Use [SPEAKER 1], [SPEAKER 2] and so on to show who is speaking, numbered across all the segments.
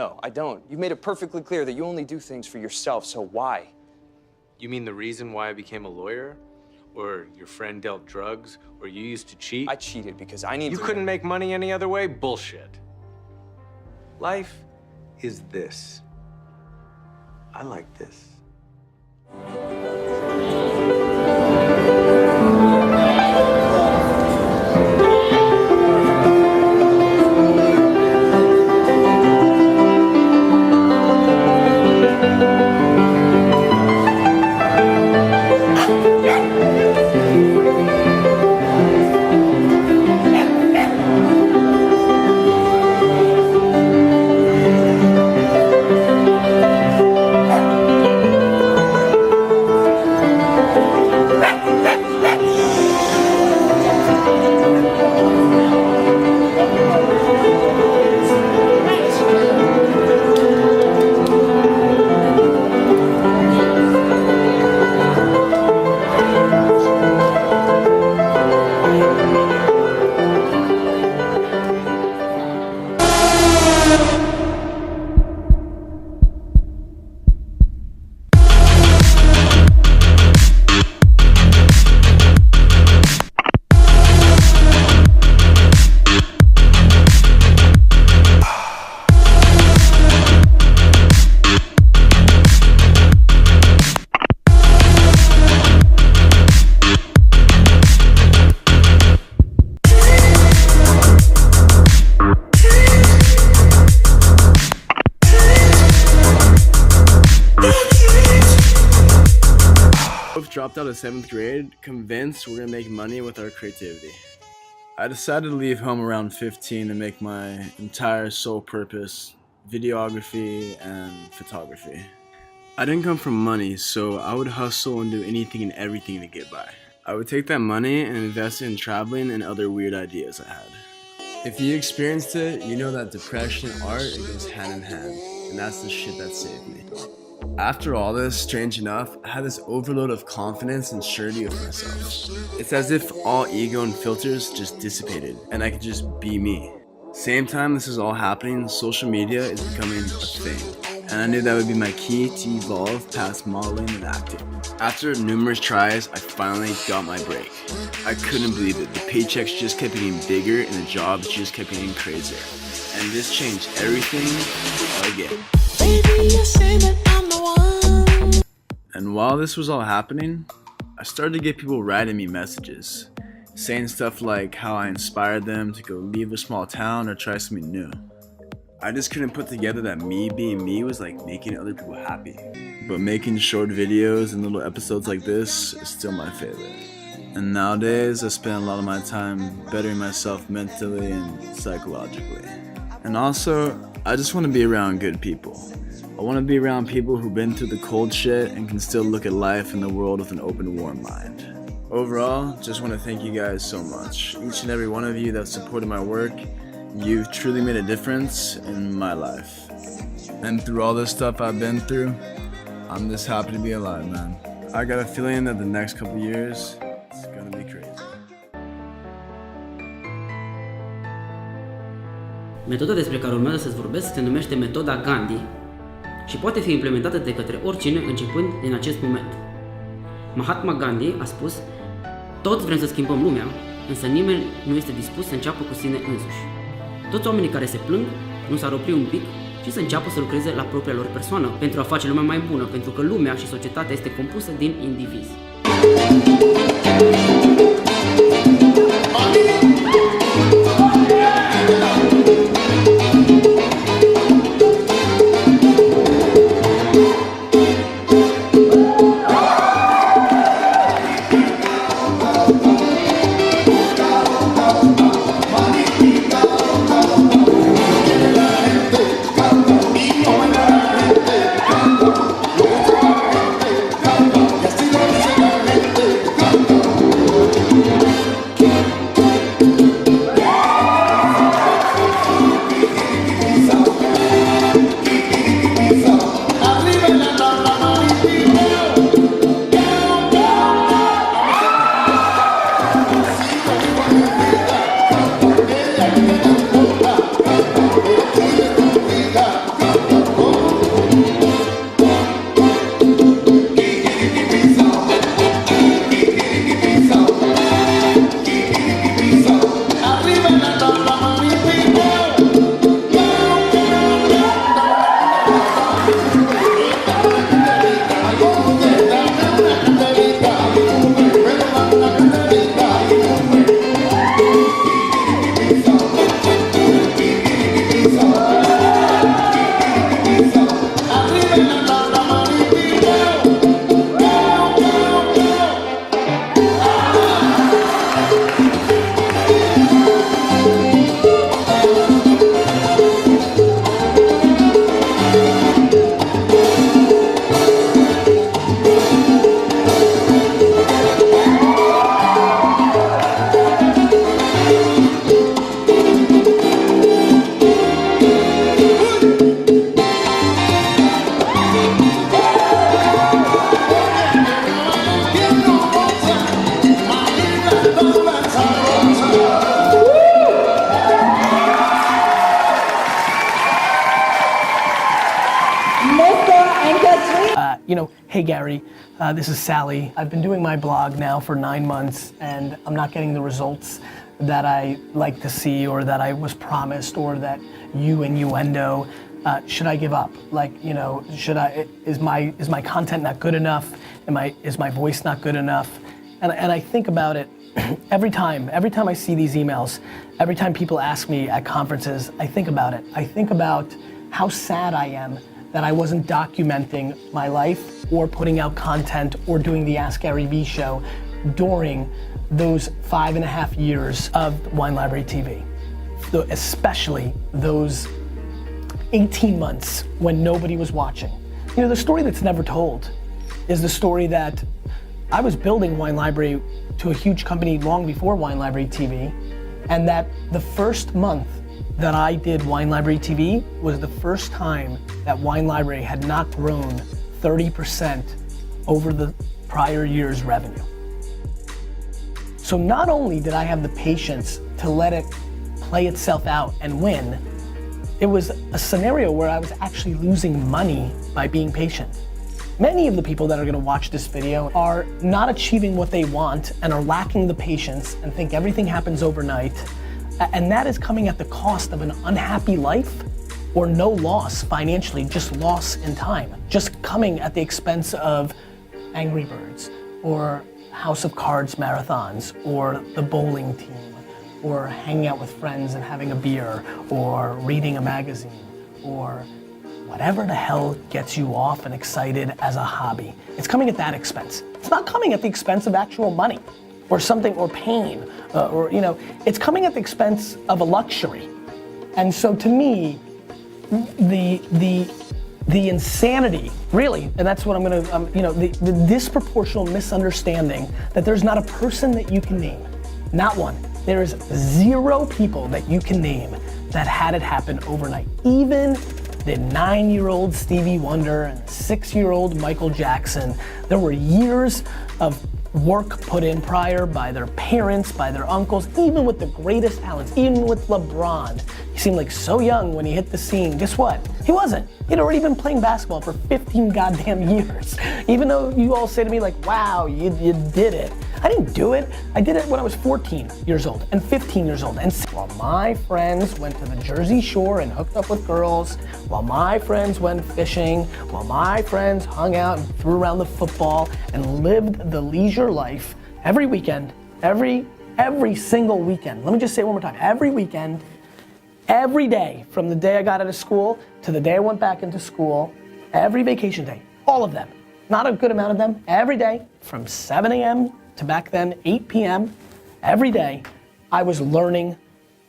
[SPEAKER 1] No, I don't. You've made it perfectly clear that you only do things for yourself, so why?
[SPEAKER 2] You mean the reason why I became a lawyer? Or your friend dealt drugs? Or you used to cheat?
[SPEAKER 1] I cheated because I need to...
[SPEAKER 2] You couldn't make money any other way? Bullshit. Life is this. I like this.
[SPEAKER 3] Dropped out of 7th grade, convinced we're gonna make money with our creativity. I decided to leave home around 15 and make my entire sole purpose videography and photography. I didn't come from money, so I would hustle and do anything and everything to get by. I would take that money and invest it in traveling and other weird ideas I had. If you experienced it, you know that depression and art, it goes hand in hand, and that's the shit that saved me. After all this, strange enough, I had this overload of confidence and surety of myself. It's as if all ego and filters just dissipated, and I could just be me. Same time this is all happening, social media is becoming a thing, and I knew that would be my key to evolve past modeling and acting. After numerous tries, I finally got my break. I couldn't believe it. The paychecks just kept getting bigger and the jobs just kept getting crazier. And this changed everything again. Baby, you say that I'm the one. And while this was all happening, I started to get people writing me messages, saying stuff like how I inspired them to go leave a small town or try something new. I just couldn't put together that me being me was like making other people happy. But making short videos and little episodes like this is still my favorite. And nowadays, I spend a lot of my time bettering myself mentally and psychologically. And also, I just want to be around good people. I want to be around people who've been through the cold shit and can still look at life and the world with an open, warm mind. Overall, just want to thank you guys so much. Each and every one of you that supported my work, you've truly made a difference in my life. And through all this stuff I've been through, I'm just happy to be alive, man. I got a feeling that the next couple years, it's gonna be crazy.
[SPEAKER 4] Metoda despre care urmează să-ți vorbesc se numește metoda Gandhi și poate fi implementată de către oricine începând din acest moment. Mahatma Gandhi a spus: toți vrem să schimbăm lumea, însă nimeni nu este dispus să înceapă cu sine însuși. Toți oamenii care se plâng nu s-ar opri un pic și să înceapă să lucreze la propria lor persoană pentru a face lumea mai bună, pentru că lumea și societatea este compusă din indivizi.
[SPEAKER 5] Hey Gary, this is Sally. I've been doing my blog now for 9 months and I'm not getting the results that I like to see or that I was promised or that you innuendo. Should I give up? Like, you know, is my content not good enough? Is my voice not good enough? And I think about it every time I see these emails, every time people ask me at conferences, I think about it. I think about how sad I am that I wasn't documenting my life or putting out content or doing the Ask Gary Vee show during those 5.5 years of Wine Library TV. Especially those 18 months when nobody was watching. You know, the story that's never told is the story that I was building Wine Library to a huge company long before Wine Library TV, and that the first month that I did Wine Library TV was the first time that Wine Library had not grown 30% over the prior year's revenue. So not only did I have the patience to let it play itself out and win, it was a scenario where I was actually losing money by being patient. Many of the people that are gonna watch this video are not achieving what they want and are lacking the patience and think everything happens overnight. And that is coming at the cost of an unhappy life or no loss financially, just loss in time. Just coming at the expense of Angry Birds or House of Cards marathons or the bowling team or hanging out with friends and having a beer or reading a magazine or whatever the hell gets you off and excited as a hobby. It's coming at that expense. It's not coming at the expense of actual money or something, or pain, or you know, it's coming at the expense of a luxury. And so to me, the insanity, really, and that's what I'm gonna, you know, the disproportional misunderstanding that there's not a person that you can name, not one. There is 0 people that you can name that had it happen overnight. Even the 9-year-old Stevie Wonder and 6-year-old Michael Jackson, there were years of work put in prior by their parents, by their uncles, even with the greatest talents, even with LeBron. He seemed like so young when he hit the scene. Guess what? He wasn't. He'd already been playing basketball for 15 goddamn years. Even though you all say to me like, wow, you did it. I didn't do it. I did it when I was 14 years old and 15 years old. And while my friends went to the Jersey Shore and hooked up with girls, while my friends went fishing, while my friends hung out and threw around the football and lived the leisure life every weekend, every single weekend. Let me just say it one more time. Every weekend, every day, from the day I got out of school to the day I went back into school, every vacation day, all of them, not a good amount of them, every day from 7 a.m. to back then 8 p.m. every day, I was learning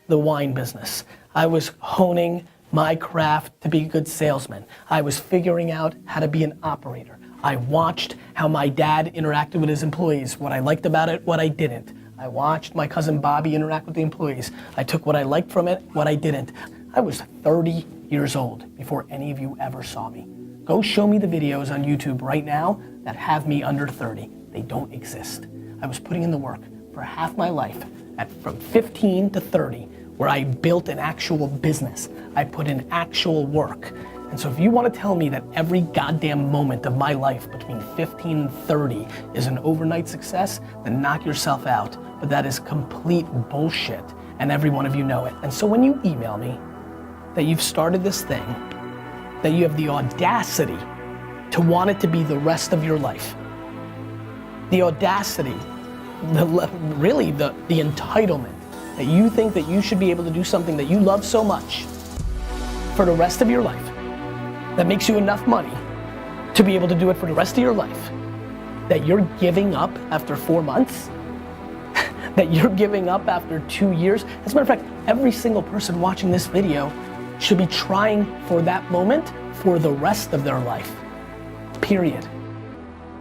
[SPEAKER 5] the wine business. I was honing my craft to be a good salesman. I was figuring out how to be an operator. I watched how my dad interacted with his employees, what I liked about it, what I didn't. I watched my cousin Bobby interact with the employees. I took what I liked from it, what I didn't. I was 30 years old before any of you ever saw me. Go show me the videos on YouTube right now that have me under 30. They don't exist. I was putting in the work for half my life, from 15 to 30, where I built an actual business. I put in actual work. And so if you want to tell me that every goddamn moment of my life between 15 and 30 is an overnight success, then knock yourself out. But that is complete bullshit, and every one of you know it. And so when you email me that you've started this thing, that you have the audacity to want it to be the rest of your life, the audacity, really the entitlement, that you think that you should be able to do something that you love so much for the rest of your life, that makes you enough money to be able to do it for the rest of your life, that you're giving up after 4 months, that you're giving up after 2 years. As a matter of fact, every single person watching this video should be trying for that moment for the rest of their life, period.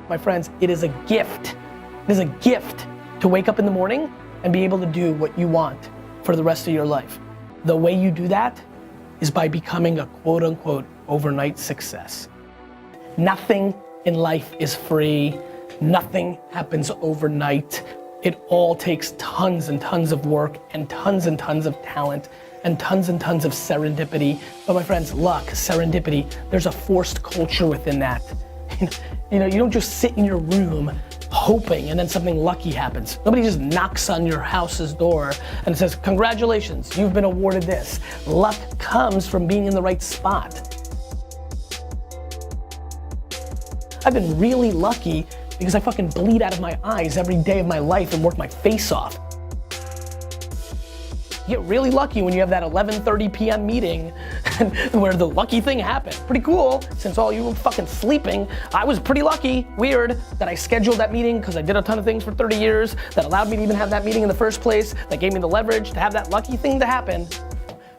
[SPEAKER 5] My friends, it is a gift. It is a gift to wake up in the morning and be able to do what you want for the rest of your life. The way you do that is by becoming a quote unquote overnight success. Nothing in life is free. Nothing happens overnight. It all takes tons and tons of work and tons of talent and tons of serendipity. But my friends, luck, serendipity, there's a forced culture within that. You know, you don't just sit in your room hoping and then something lucky happens. Nobody just knocks on your house's door and says, congratulations, you've been awarded this. Luck comes from being in the right spot. I've been really lucky because I fucking bleed out of my eyes every day of my life and work my face off. You get really lucky when you have that 11:30 p.m. meeting where the lucky thing happened. Pretty cool, since all you were fucking sleeping. I was pretty lucky, weird, that I scheduled that meeting because I did a ton of things for 30 years that allowed me to even have that meeting in the first place, that gave me the leverage to have that lucky thing to happen.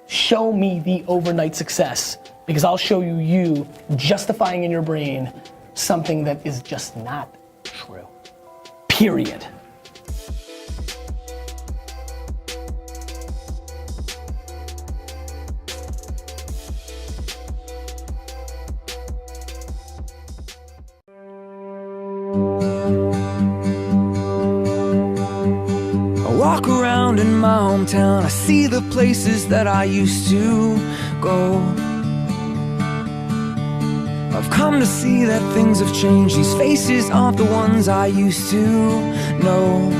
[SPEAKER 5] Show me the overnight success, because I'll show you justifying in your brain something that is just not true. Period.
[SPEAKER 6] I walk around in my hometown, I see the places that I used to go. I've come to see that things have changed. These faces aren't the ones I used to know.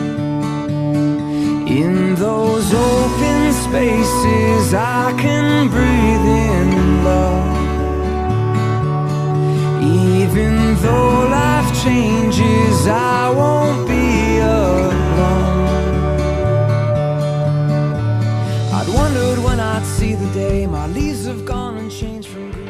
[SPEAKER 6] In those open spaces I can breathe in love. Even though life changes, I won't be alone. I'd wondered when I'd see the day my leaves have gone and changed from green.